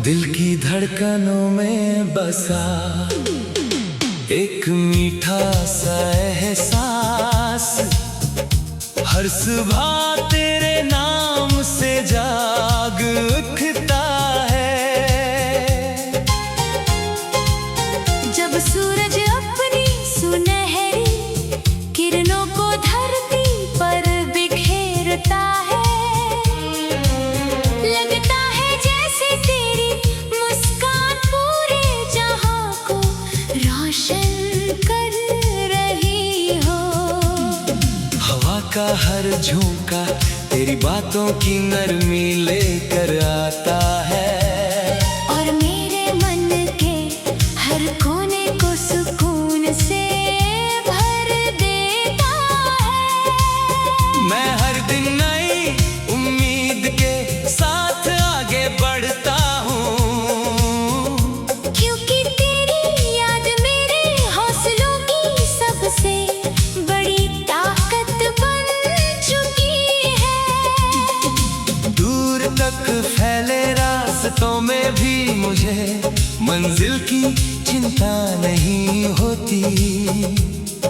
दिल की धड़कनों में बसा एक मीठा सा एहसास, हर सुबह तेरे नाम से जाग उठता है। जब सूरज अपनी सुनहरी किरणों को धरती पर बिखेरता है, लगता है जैसे तेरी मुस्कान पूरे जहां को रोशन कर रही हो। हवा का हर झोंका तेरी बातों की नरमी लेकर आता है, और मेरे मन के हर कोने को सुकून से भर देता है। मैं हर दिन नई उम्मीद के साथ आगे बढ़ता हूँ, क्योंकि तेरी याद मेरे हौसलों की सबसे बड़ी ताकत बन चुकी है। दूर तक फैले रास्तों में भी मुझे मंजिल की चिंता नहीं होती,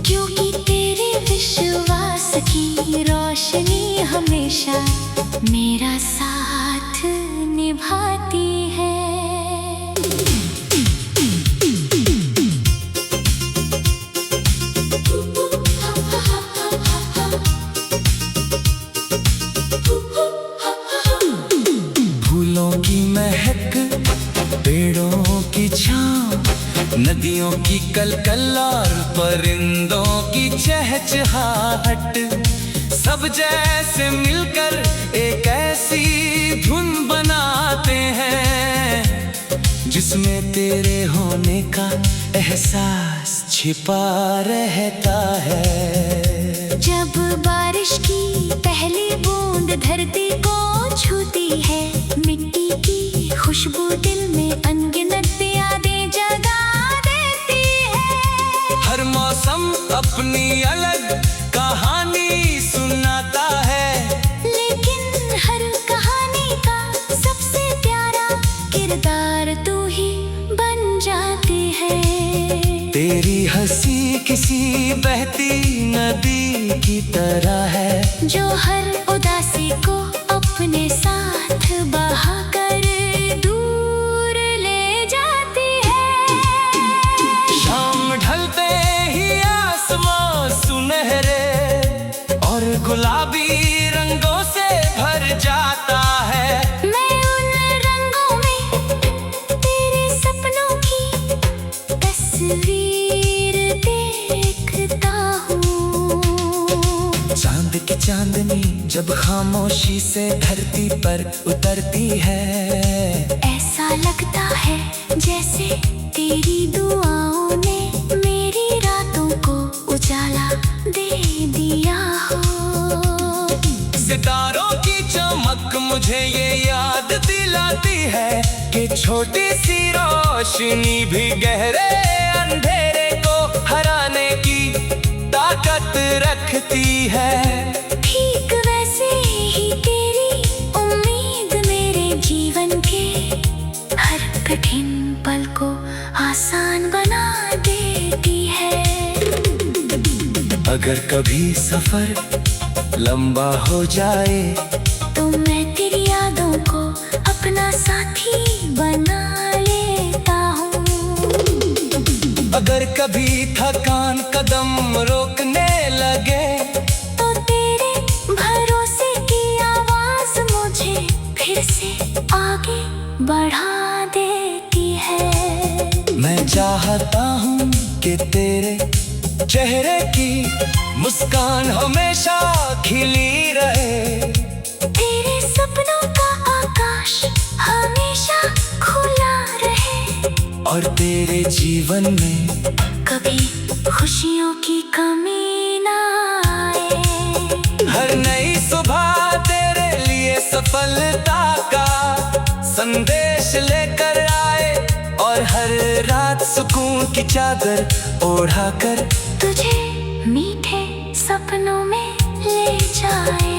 क्योंकि तेरे विश्वास की रोशनी हमेशा मेरा साथ निभाती है। फूलों की महक, पेड़ों की छाँव, नदियों की कलकल और परिंदों की चहचहाहट, सब जैसे मिलकर एक ऐसी धुन बनाते हैं जिसमें तेरे होने का एहसास छिपा रहता है। जब बारिश की पहली बूंद धरती को छूती है, मिट्टी की खुशबू दिल में अनगिनत यादें जगा देती है। हर मौसम अपनी अलग कहानी सुनाता है, लेकिन हर कहानी का सबसे प्यारा किरदार तू ही बन जाती है। तेरी हंसी किसी बहती नदी की तरह है, जो हर उदासी को अपने साथ बहा कर दूर ले जाती है। शाम ढलते ही आसमां सुनहरे और गुलाबी रंगों से भर जाता है। मैं उन रंगों में तेरे सपनों की तस्वीर देखता हूँ। चांद की चांदनी जब खामोशी से धरती पर उतरती है, ऐसा लगता है जैसे तेरी दुआओं ने मेरी रातों को उजाला दे दिया हो। सितारों की चमक मुझे ये याद दिलाती है कि छोटी सी रोशनी भी गहरे अंधेरे को हराने की ताकत रखती है। ठीक वैसे ही तेरी उम्मीद मेरे जीवन के हर कठिन पल को आसान बना देती है। अगर कभी सफर लंबा हो जाए तो मैं तेरी यादों को अपना साथी बना लेता हूँ। अगर कभी थकान कदम रोकने लगे तो तेरे भरोसे की आवाज मुझे फिर से आगे बढ़ा देती है। मैं चाहता हूँ कि तेरे चेहरे की मुस्कान हमेशा खिली रहे, तेरे सपनों का आकाश हमेशा खुला रहे, और तेरे जीवन में कभी खुशियों की कमी ना आए। हर नई सुबह तेरे लिए सफलता का संदेश लेकर आए, और हर रात सुकून की चादर ओढ़ाकर तुझे मीठे सपनों में ले जाए।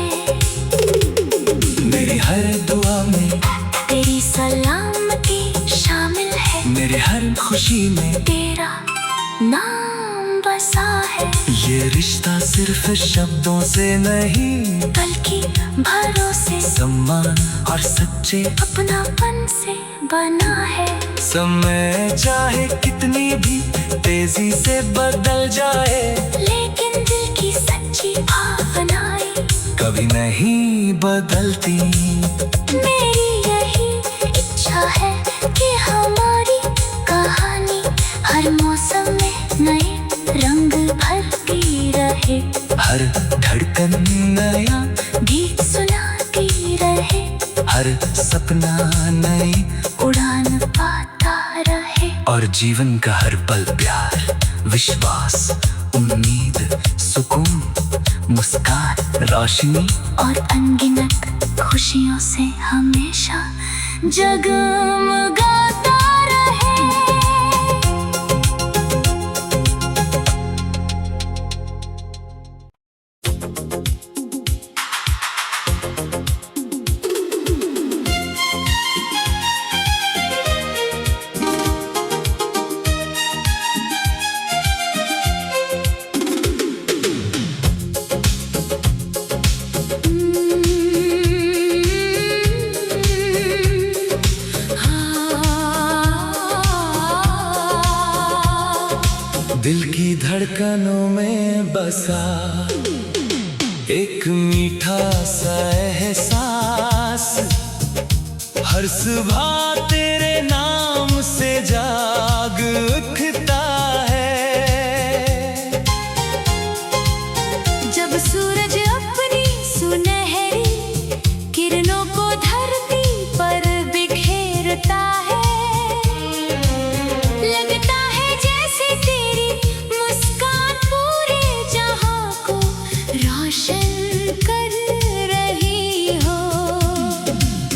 मेरी हर दुआ में तेरी सलामती शामिल है, मेरी हर खुशी में तेरा नाम बसा है। ये रिश्ता सिर्फ शब्दों से नहीं, बल्कि भरोसे, सम्मान और सच्चे अपनापन से बना है। समय चाहे कितनी भी तेजी से बदल जाए, लेकिन दिल की सच्ची भावनाएं कभी नहीं बदलती। मेरी यही इच्छा है कि हमारी कहानी हर मौसम में नए रंग भरती रहे, हर धड़कन नया गीत सुनाती रहे, हर सपना नई उड़ान पाता रहे। और जीवन का हर पल प्यार, विश्वास, उम्मीद, सुकून, मुस्कान, रोशनी और अनगिनत खुशियों से हमेशा जगमगाता रहे। दिल की धड़कनों में बसा एक मीठा सा एहसास, हर सुबह तेरे नाम से जाग उठता है। जब सूरज अपनी सुनहरी किरणों को धरती पर बिखेरता है, लगता है जैसे तेरी मुस्कान पूरे जहां को रोशन कर रही हो।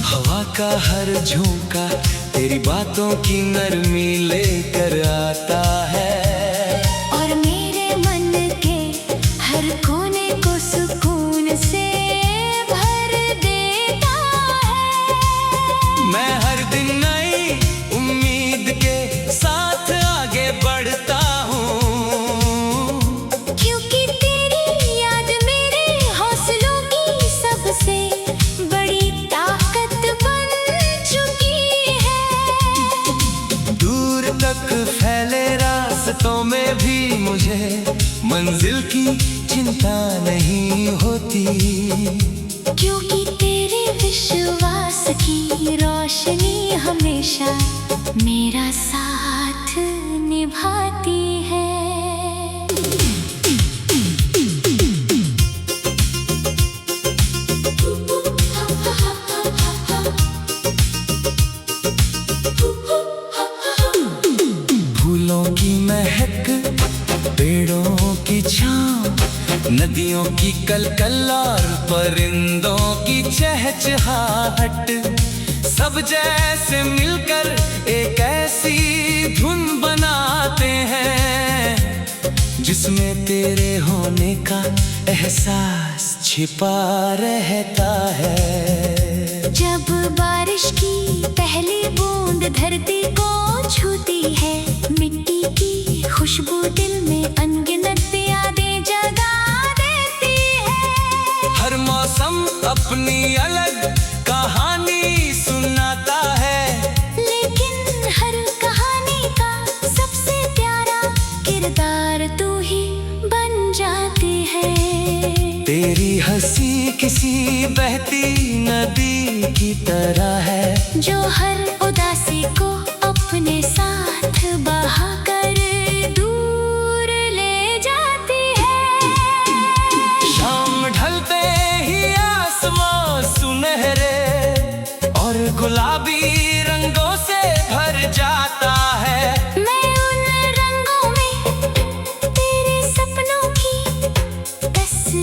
हवा का हर झोंका तेरी बातों की नरमी लेकर आता है, और मेरे मन के हर कोने को सुकून से भर देता है। मैं हर दिन नई उम्मीद के साथ आगे बढ़ता हूँ, क्योंकि तेरी याद मेरे हौसलों की सबसे बड़ी ताकत बन चुकी है। दूर तक फैले रास्तों में भी मुझे मंजिल की चिंता नहीं होती, क्योंकि तेरे विश्वास की रोशनी हमेशा मेरा साथ निभाती है। फूलों की महक, पेड़ों की छाँव, नदियों की कलकल और परिंदों की चहचहाहट, सब जैसे मिलकर एक ऐसी धुन बनाते हैं जिसमें तेरे होने का एहसास छिपा रहता है। जब बारिश की पहली बूंद धरती को छूती है, मिट्टी की खुशबू दिल में अनगिनत यादें जगा देती है। हर मौसम अपनी अलग कहानी सुनाता है, लेकिन हर कहानी का सबसे प्यारा किरदार तू ही बन जाती है। तेरी हंसी किसी बहती नदी की तरह है, जो हर उदासी को अपने साथ बहाकर दूर ले जाती है। शाम ढलते ही आसमां सुनहरे और गुलाबी रंगों से भर जाता है। मैं उन रंगों में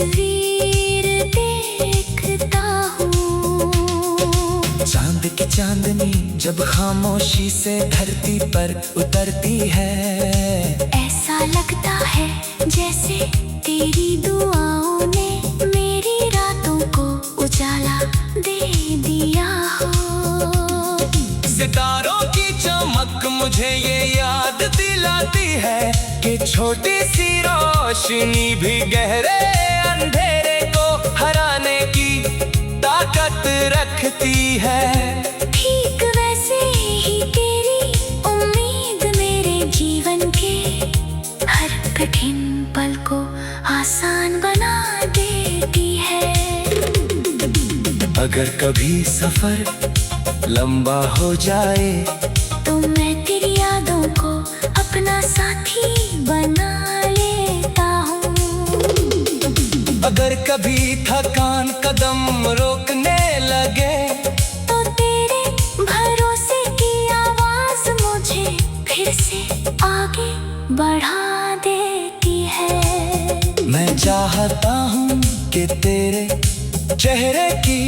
तस्वीर देखता हूँ। चांद की चांदनी जब खामोशी से धरती पर उतरती है, ऐसा लगता है जैसे तेरी दुआओं ने मेरी रातों को उजाला दे दिया हो। सितारों की चमक मुझे ये याद दिलाती है कि छोटी सी रोशनी भी गहरे अंधेरे को हराने की ताकत रखती है। ठीक वैसे ही तेरी उम्मीद मेरे जीवन के हर कठिन पल को आसान बना देती है। अगर कभी सफर लंबा हो जाए तो मैं तेरी यादों को अपना साथी बना लेता हूँ। अगर कभी थकान कदम रोकने लगे तो तेरे भरोसे की आवाज मुझे फिर से आगे बढ़ा देती है। मैं चाहता हूँ कि तेरे चेहरे की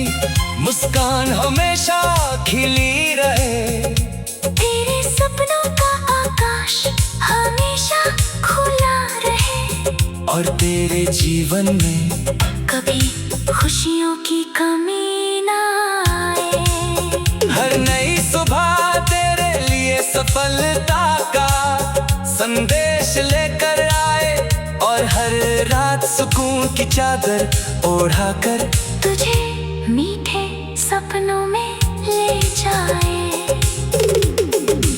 मुस्कान हमेशा खिली रहे, तेरे सपनों का आकाश हमेशा खुला रहे, और तेरे जीवन में कभी खुशियों की कमी ना आए। हर नई सुबह तेरे लिए सफलता का संदेश लेकर आए, और हर रात सुकून की चादर ओढ़ाकर तुझे मीठे सपनों में ले जाए।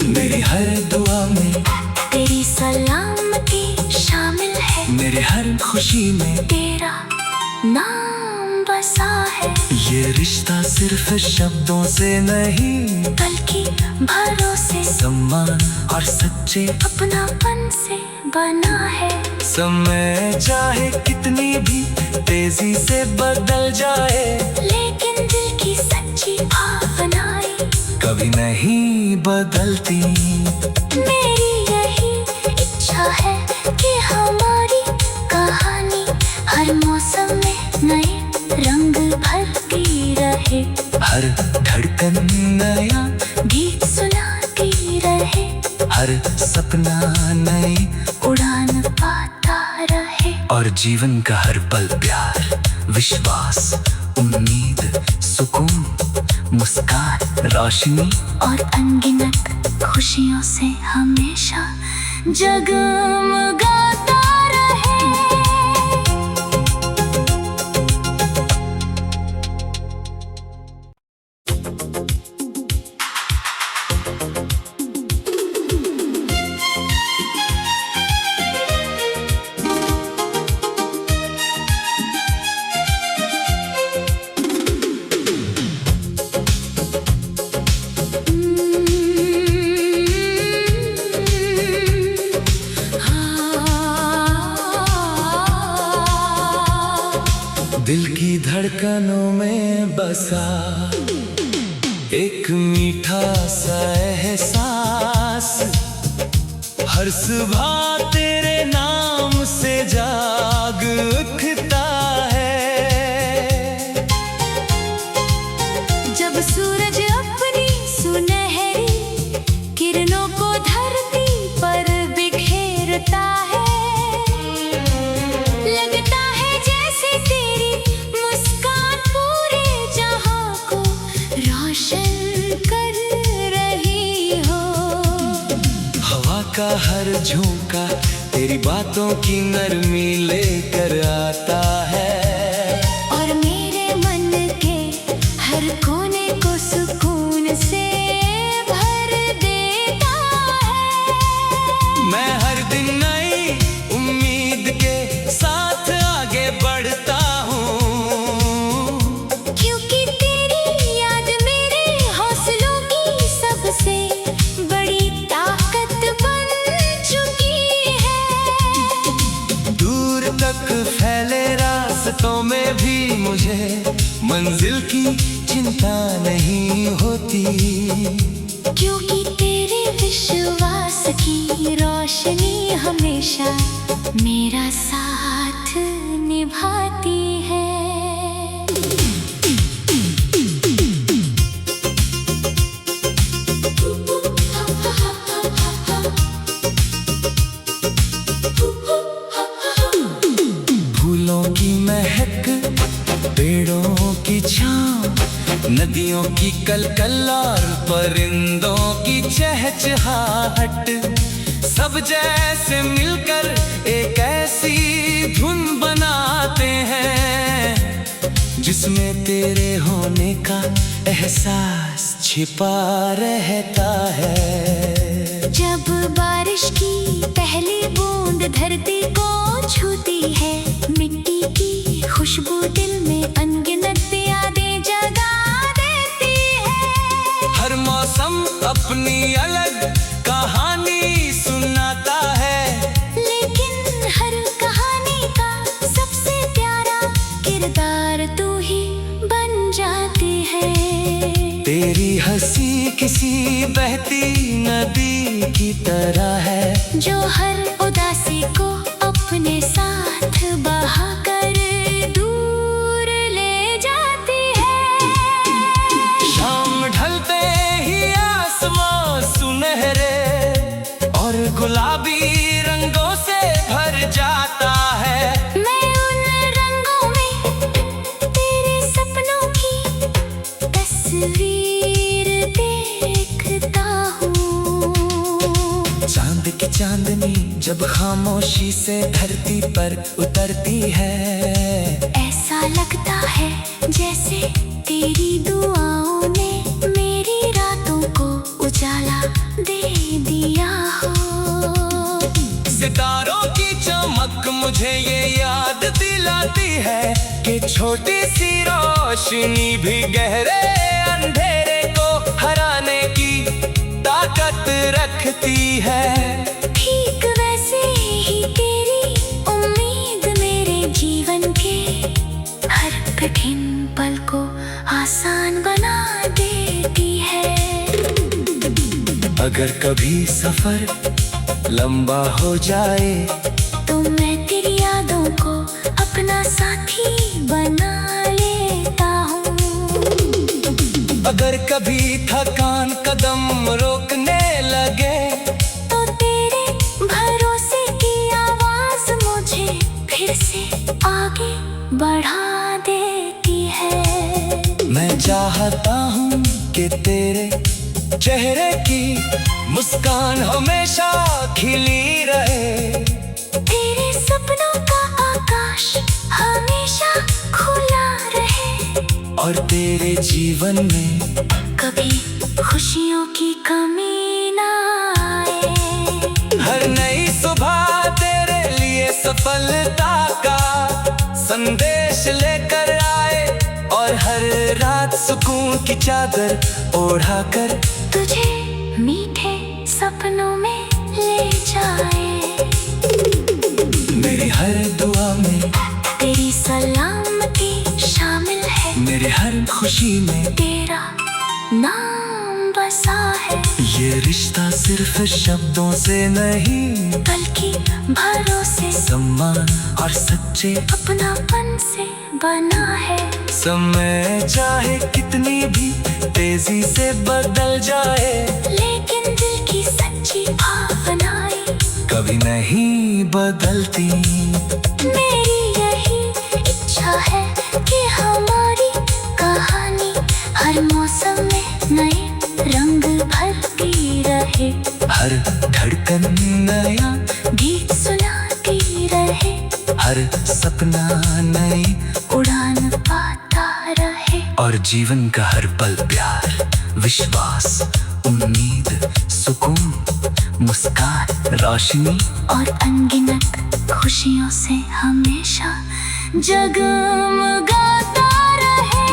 मेरी हर दुआ में तेरी सलामती शामिल है, मेरे हर खुशी में तेरा नाम बसा है। ये रिश्ता सिर्फ शब्दों से नहीं बल्कि भरोसे, सम्मान और सच्चे अपनापन से बना है। समय चाहे कितनी भी तेजी से बदल जाए, लेकिन दिल की सच्ची भावनाएं कभी नहीं बदलती। मेरी यही इच्छा है कि हमारी कहानी हर मौसम में नए रंग भरती रहे, हर धड़कन नया गीत सुनाती रहे, हर सपना नई उड़ान पाता रहे, और जीवन का हर पल प्यार, विश्वास, उम्मीद, सुकून, मुस्कान, रोशनी और अनगिनत खुशियों से हमेशा जगमगाता रहे। दिल की धड़कनों में बसा एक मीठा सा एहसास, हर सुबह तेरे नाम से जाग उठता है। जब सूरज अपनी सुनहरी किरणों को धरती पर बिखेरता है, लगता है जैसे तेरी मुस्कान पूरे जहां को रोशन कर रही हो। हवा का हर झोंका तेरी बातों की नरमी लेकर आता है, और मेरे मन के हर कोने को सुकून से भर देता है। मैं हर दिन नई उम्मीद के साथ आगे बढ़ता हूँ, क्योंकि तेरी याद मेरे हौसलों की सबसे बड़ी ताकत बन चुकी है। दूर तक फैले रास्तों में भी मुझे मंजिल की चिंता नहीं होती, क्योंकि तेरे विश्वास की रोशनी हमेशा मेरा साथ निभाती है। फूलों की महक, पेड़ों की छाँव, नदियों की कलकल और परिंदों की चहचहाहट, सब जैसे मिलकर एक ऐसी धुन बनाते हैं जिसमें तेरे होने का एहसास छिपा रहता है। जब बारिश की पहली बूंद धरती को छूती है, मिट्टी की खुशबू दिल में अनगिनत यादें जगा देती है। हर मौसम अपनी अलग कहानी सुनाता है, लेकिन हर कहानी का सबसे प्यारा किरदार तू ही बन जाती है। तेरी हंसी किसी बहती नदी की तरह है, जो हर उदासी को अपने साथ बहाकर दूर ले जाती है। शाम ढलते ही आसमां सुनहरे और गुलाबी रंगों से भर जाता है। मैं उन रंगों में तेरे सपनों की तस्वीर देखता हूँ। चांद की चांदनी जब खामोशी से धरती पर उतरती है, ऐसा लगता है जैसे तेरी दुआओं ने मेरी रातों को उजाला दे दिया हो। सितारों की चमक मुझे ये याद दिलाती है कि छोटी सी रोशनी भी गहरे अंधेरे को हराने की ताकत रखती है। ठीक वैसे ही तेरी उम्मीद मेरे जीवन के हर कठिन पल को आसान बना देती है। अगर कभी सफर लंबा हो जाए तो मैं तेरी यादों को अपना साथी बना लेता हूँ। अगर कभी थकान कदम रोकने लगे तो तेरे भरोसे की आवाज मुझे फिर से आगे बढ़ा देती है। मैं चाहता हूँ कि तेरे चेहरे की मुस्कान हमेशा खिली रहे, तेरे सपनों का आकाश हमेशा खुला रहे, और तेरे जीवन में कभी खुशियों की कमी ना आए। हर नई सुबह तेरे लिए सफलता का संदेश लेकर आए, और हर रात सुकून की चादर ओढ़ाकर तुझे मीठे सपनों में ले जाए। मेरी हर दुआ में तेरी सलामती शामिल है, मेरी हर खुशी में तेरा नाम बसा है। ये रिश्ता सिर्फ शब्दों से नहीं, बल्कि भरोसे, सम्मान और सच्चे अपनापन से बना है। समय चाहे कितनी भी तेजी से बदल जाए, लेकिन दिल की सच्ची भावनाएं कभी नहीं बदलती। मेरी यही इच्छा है कि हमारी कहानी हर मौसम में नए रंग भरती रहे, हर धड़कन नया गीत सुनाती रहे, हर सपना नई उड़ान पाता रहे, और जीवन का हर पल प्यार, विश्वास, उम्मीद, सुकून, मुस्कान, रोशनी और अनगिनत खुशियों से हमेशा जगमगाता रहे।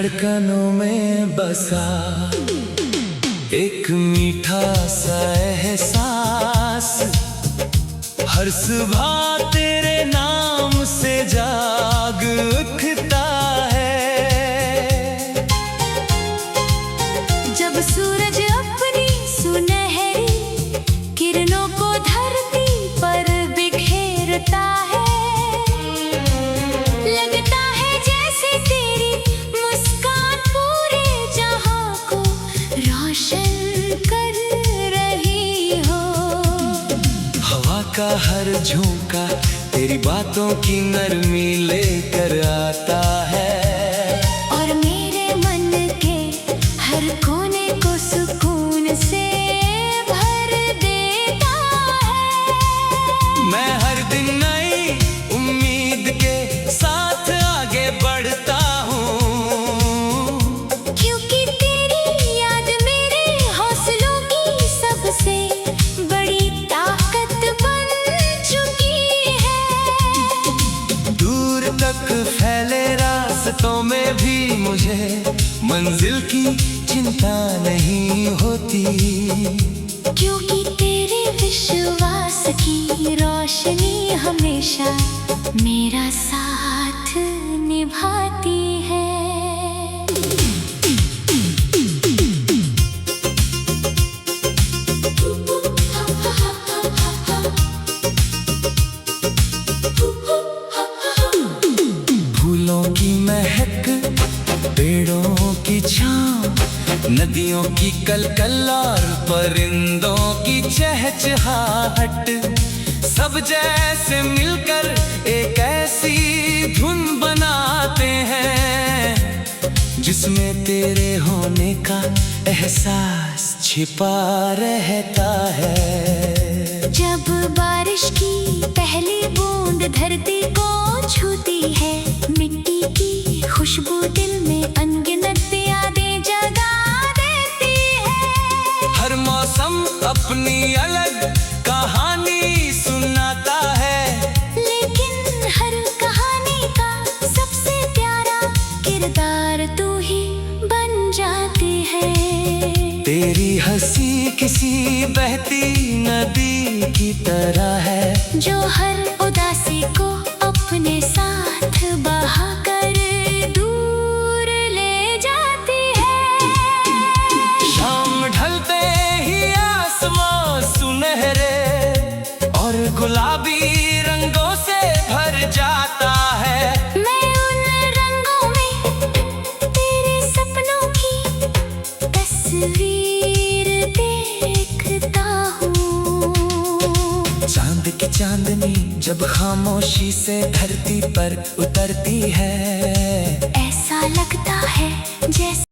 धड़कनों में बसा एक मीठा सा एहसास, हर सुबह तेरे नाम से जाग उठता है। जब सूरज अपनी सुनहरी किरणों को धरती पर बिखेरता है, लगता है जैसे तेरी मुस्कान पूरे जहां को रोशन कर रही हो। हवा का हर झोंका तेरी बातों की नरमी लेकर आता है, और मेरे मन के हर कोने को सुकून से भर देता है। मैं हर दिन नई उम्मीद के साथ आगे बढ़ता हूँ, क्योंकि तेरी याद मेरे हौसलों की सबसे बड़ी ताकत बन चुकी है। दूर तक फैले रास्तों में भी मुझे मंजिल की चिंता नहीं होती, क्योंकि तेरे विश्वास की रोशनी हमेशा मेरा साथ निभाती है। फूलों की महक, पेड़ों की छाँव, नदियों की कलकल और परिंदों की चहचहाहट, सब जैसे मिलकर एक ऐसी धुन बनाते हैं जिसमें तेरे होने का एहसास छिपा रहता है। जब बारिश की पहली बूंद धरती को छूती है, मिट्टी की खुशबू दिल में अनगिनत यादें जगा देती है। हर मौसम अपनी अलग कहानी सुनाता है, लेकिन हर कहानी का सबसे प्यारा किरदार तू ही बन जाती है। तेरी हंसी किसी बहती नदी की तरह है, जो हर उदासी को अपने साथ बहाकर दूर ले जाती है। शाम ढलते ही आसमां सुनहरे और गुलाबी रंगों से भर जाता है। मैं उन रंगों में तेरे सपनों की तस्वीर देखता हूँ। चांद की चांदनी जब खामोशी से धरती पर उतरती है, ऐसा लगता है जैसे